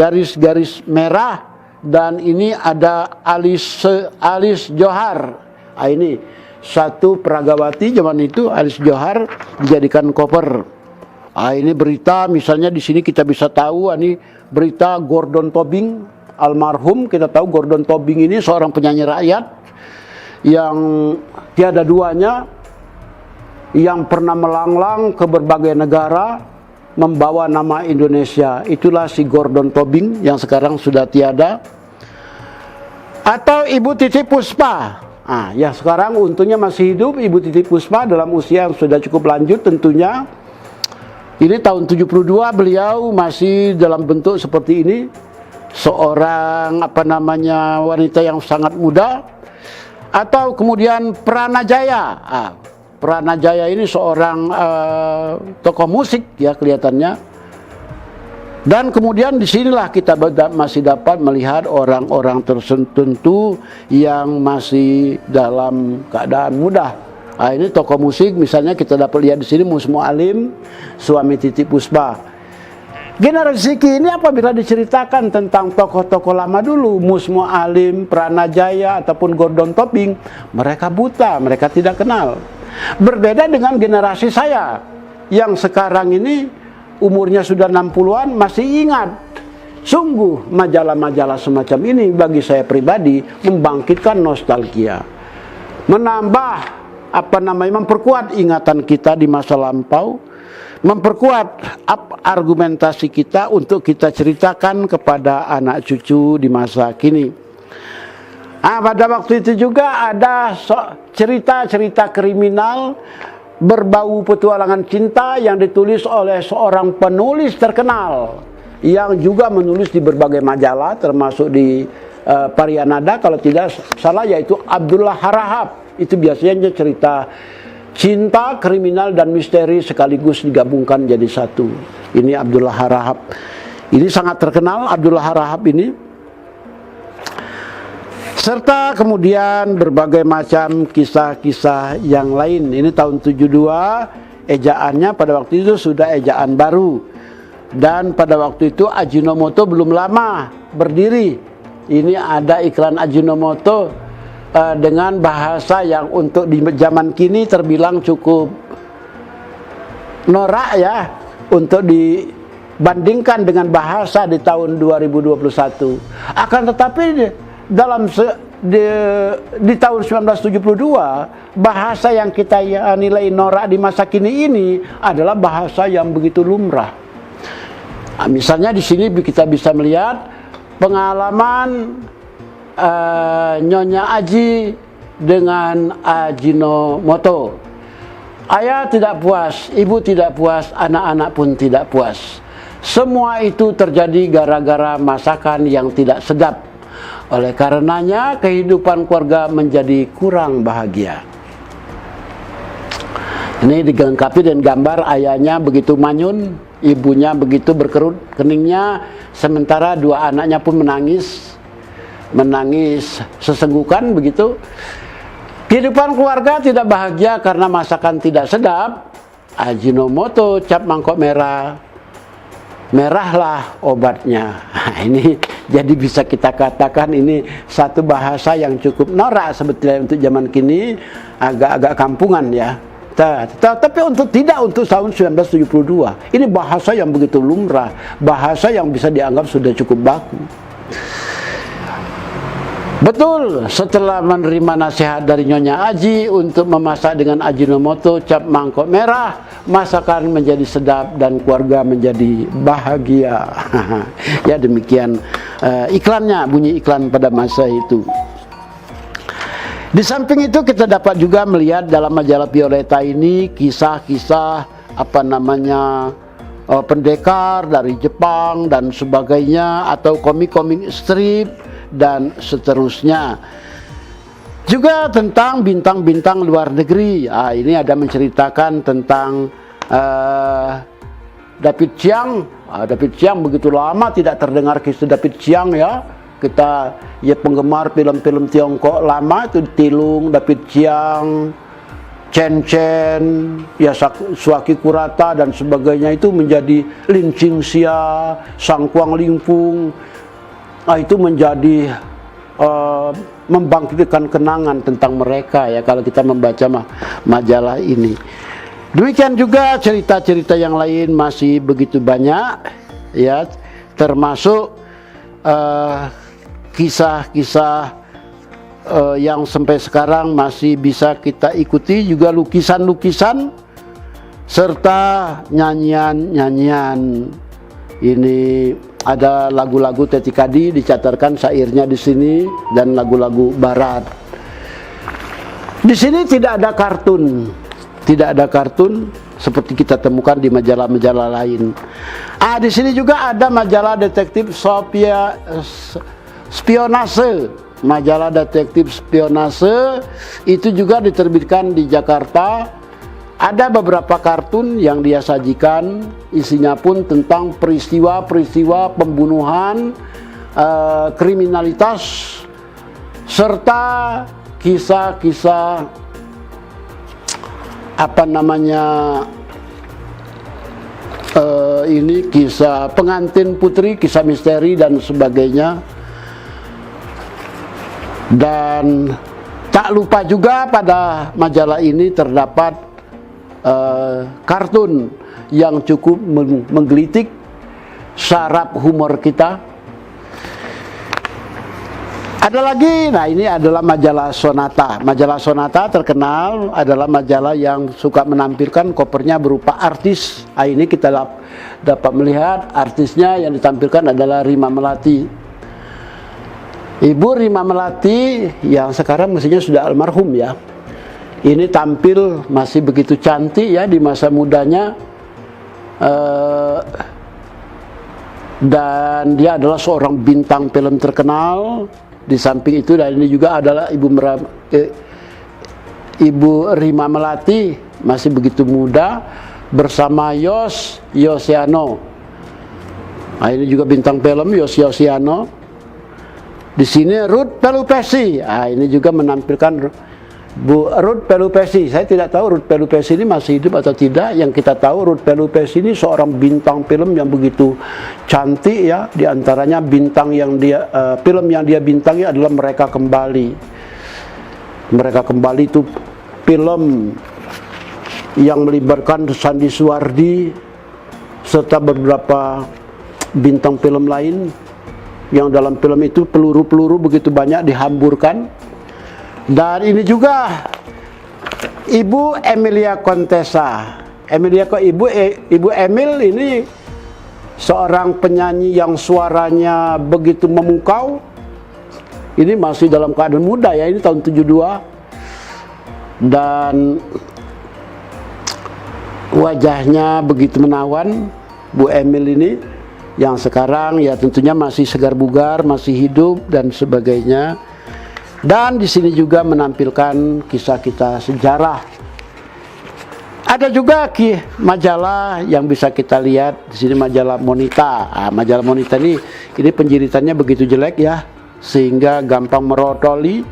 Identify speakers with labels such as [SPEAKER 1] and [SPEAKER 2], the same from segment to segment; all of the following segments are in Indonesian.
[SPEAKER 1] garis-garis merah, dan ini ada Alice Johar. Ini satu peragawati zaman itu, Alice Johar dijadikan cover. Ini berita, misalnya di sini kita bisa tahu, ini berita Gordon Tobing almarhum. Kita tahu Gordon Tobing ini seorang penyanyi rakyat yang tiada duanya, yang pernah melanglang ke berbagai negara membawa nama Indonesia. Itulah si Gordon Tobing yang sekarang sudah tiada. Atau Ibu Titi Puspa. Ya sekarang untungnya masih hidup Ibu Titi Puspa dalam usia yang sudah cukup lanjut tentunya. Ini tahun 72 beliau masih dalam bentuk seperti ini. Seorang wanita yang sangat muda. Atau kemudian Pranajaya. Pranajaya ini seorang tokoh musik ya kelihatannya. Dan kemudian disinilah kita masih dapat melihat orang-orang tertentu yang masih dalam keadaan muda. Ini tokoh musik, misalnya kita dapat lihat di sini Mus Mualim, suami Titi Puspa. Generasi kini apabila diceritakan tentang tokoh-tokoh lama dulu, Mus Mualim, Pranajaya ataupun Gordon Tobing, mereka buta, mereka tidak kenal. Berbeda dengan generasi saya yang sekarang ini umurnya sudah 60-an masih ingat. Sungguh majalah-majalah semacam ini bagi saya pribadi membangkitkan nostalgia. Menambah memperkuat ingatan kita di masa lampau, memperkuat argumentasi kita untuk kita ceritakan kepada anak cucu di masa kini. Pada waktu itu juga ada cerita-cerita kriminal berbau petualangan cinta yang ditulis oleh seorang penulis terkenal yang juga menulis di berbagai majalah termasuk di Parianada kalau tidak salah, yaitu Abdullah Harahap. Itu biasanya cerita cinta, kriminal dan misteri sekaligus digabungkan jadi satu. Ini Abdullah Harahap. Ini sangat terkenal Abdullah Harahap ini. Serta kemudian berbagai macam kisah-kisah yang lain. Ini tahun 72, ejaannya pada waktu itu sudah ejaan baru. Dan pada waktu itu Ajinomoto belum lama berdiri. Ini ada iklan Ajinomoto dengan bahasa yang untuk di zaman kini terbilang cukup norak ya, untuk dibandingkan dengan bahasa di tahun 2021. Akan tetapi di tahun 1972 bahasa yang kita nilai norak di masa kini ini adalah bahasa yang begitu lumrah. Misalnya di sini kita bisa melihat pengalaman Nyonya Aji dengan Ajinomoto. Ayah tidak puas, ibu tidak puas, anak-anak pun tidak puas. Semua itu terjadi gara-gara masakan yang tidak sedap. Oleh karenanya kehidupan keluarga menjadi kurang bahagia. Ini dilengkapi dengan gambar ayahnya begitu manyun, ibunya begitu berkerut keningnya, sementara dua anaknya pun menangis sesenggukan begitu. Kehidupan keluarga tidak bahagia karena masakan tidak sedap. Ajinomoto, cap mangkok merah, merahlah obatnya. Ini jadi bisa kita katakan ini satu bahasa yang cukup norak sebetulnya untuk zaman kini, agak-agak kampungan ya. Tapi tidak untuk tahun 1972. Ini bahasa yang begitu lumrah, bahasa yang bisa dianggap sudah cukup baku. Betul, setelah menerima nasihat dari Nyonya Aji untuk memasak dengan Ajinomoto, cap mangkok merah, masakan menjadi sedap dan keluarga menjadi bahagia. Ya demikian iklannya, bunyi iklan pada masa itu. Di samping itu kita dapat juga melihat dalam majalah Violeta ini kisah-kisah pendekar dari Jepang dan sebagainya, atau komik-komik strip dan seterusnya. Juga tentang bintang-bintang luar negeri. Ini ada menceritakan tentang David Chiang. David Chiang begitu lama tidak terdengar kisah David Chiang ya. Kita penggemar film-film Tiongkok lama itu Tilung, David Chiang, Chen, ya Suaki Kurata dan sebagainya itu menjadi Lin Qingxia, Sang Kuang Lingpung. Nah, itu menjadi membangkitkan kenangan tentang mereka ya kalau kita membaca majalah ini. Demikian juga cerita-cerita yang lain masih begitu banyak ya, termasuk kisah-kisah yang sampai sekarang masih bisa kita ikuti, juga lukisan-lukisan serta nyanyian-nyanyian. Ini ada lagu-lagu Tetikadi dicatatkan syairnya di sini dan lagu-lagu barat. Di sini tidak ada kartun seperti kita temukan di majalah-majalah lain. Di sini juga ada majalah detektif spionase. Majalah detektif spionase itu juga diterbitkan di Jakarta. Ada beberapa kartun yang dia sajikan, isinya pun tentang peristiwa-peristiwa pembunuhan, kriminalitas, serta kisah-kisah ini kisah pengantin putri, kisah misteri dan sebagainya. Dan tak lupa juga pada majalah ini terdapat kartun yang cukup menggelitik saraf humor kita. Ada lagi, nah ini adalah majalah Sonata. Majalah Sonata terkenal adalah majalah yang suka menampilkan covernya berupa artis. Ini kita dapat melihat artisnya yang ditampilkan adalah Rima Melati. Ibu Rima Melati yang sekarang mestinya sudah almarhum ya. Ini tampil masih begitu cantik ya di masa mudanya, dan dia adalah seorang bintang film terkenal. Di samping itu, dan ini juga adalah Ibu Rima Melati masih begitu muda bersama Yosiano. Nah, ini juga bintang film Yosiano. Di sini Ruth Pelupesi. Ini juga menampilkan Bu Ruth Pelupesi. Saya tidak tahu Ruth Pelupesi ini masih hidup atau tidak. Yang kita tahu Ruth Pelupesi ini seorang bintang film yang begitu cantik ya. Di antaranya bintang yang film yang dia bintangi adalah Mereka Kembali. Mereka Kembali itu film yang melibatkan Sandi Suwardi serta beberapa bintang film lain, yang dalam film itu peluru-peluru begitu banyak dihamburkan. Dan ini juga Ibu Emilia Contessa. Ibu Emil ini seorang penyanyi yang suaranya begitu memukau. Ini masih dalam keadaan muda ya, ini tahun 72. Dan wajahnya begitu menawan, Bu Emil ini, yang sekarang ya tentunya masih segar bugar, masih hidup dan sebagainya. Dan di sini juga menampilkan kisah-kisah sejarah. Ada juga majalah yang bisa kita lihat di sini, majalah Monita. Majalah Monita ini penjiritannya begitu jelek ya, sehingga gampang merotoli.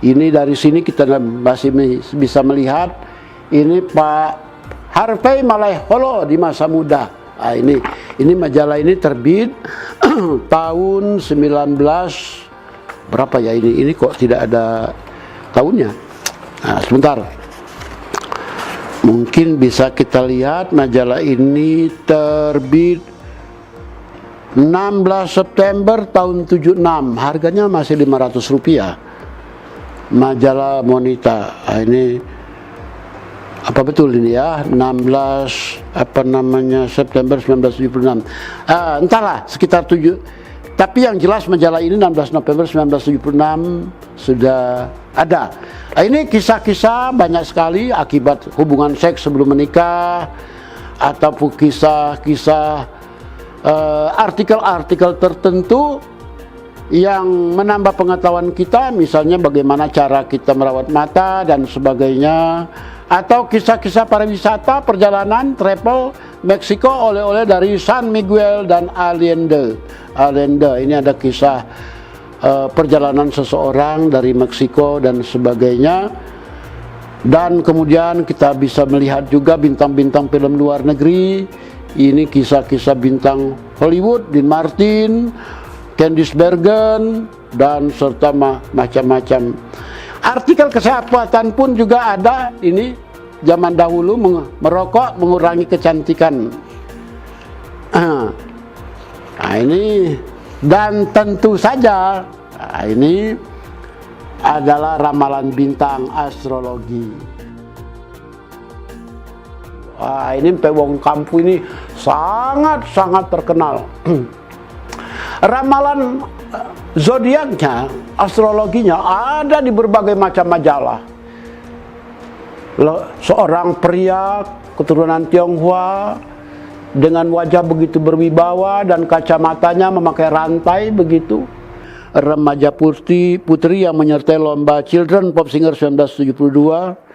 [SPEAKER 1] Ini dari sini kita masih bisa melihat ini Pak Harvey Malaiholo di masa muda. Ini majalah ini terbit tahun 19 berapa ya, ini kok tidak ada tahunnya. Sebentar, mungkin bisa kita lihat majalah ini terbit 16 September tahun 76, harganya masih Rp500. Majalah Monita. Ini apa betul ini ya, 16 September 1976. Entahlah, sekitar 7. Tapi yang jelas majalah ini 16 November 1976 sudah ada. Ini kisah-kisah banyak sekali akibat hubungan seks sebelum menikah, ataupun kisah-kisah artikel-artikel tertentu yang menambah pengetahuan kita, misalnya bagaimana cara kita merawat mata dan sebagainya, atau kisah-kisah pariwisata, perjalanan, travel Meksiko, oleh-oleh dari San Miguel dan Allende. Ini ada kisah perjalanan seseorang dari Meksiko dan sebagainya. Dan kemudian kita bisa melihat juga bintang-bintang film luar negeri. Ini kisah-kisah bintang Hollywood, Dean Martin, Candice Bergen, dan serta macam-macam. Artikel kesehatan pun juga ada. Ini zaman dahulu merokok mengurangi kecantikan. Nah ini, dan tentu saja ini adalah ramalan bintang, astrologi. Ini pewong kampu ini sangat-sangat terkenal. Ramalan zodiaknya, astrologinya ada di berbagai macam majalah. Seorang pria keturunan Tionghoa dengan wajah begitu berwibawa dan kacamatanya memakai rantai begitu. Remaja putri yang menyertai lomba Children Pop Singer 1972.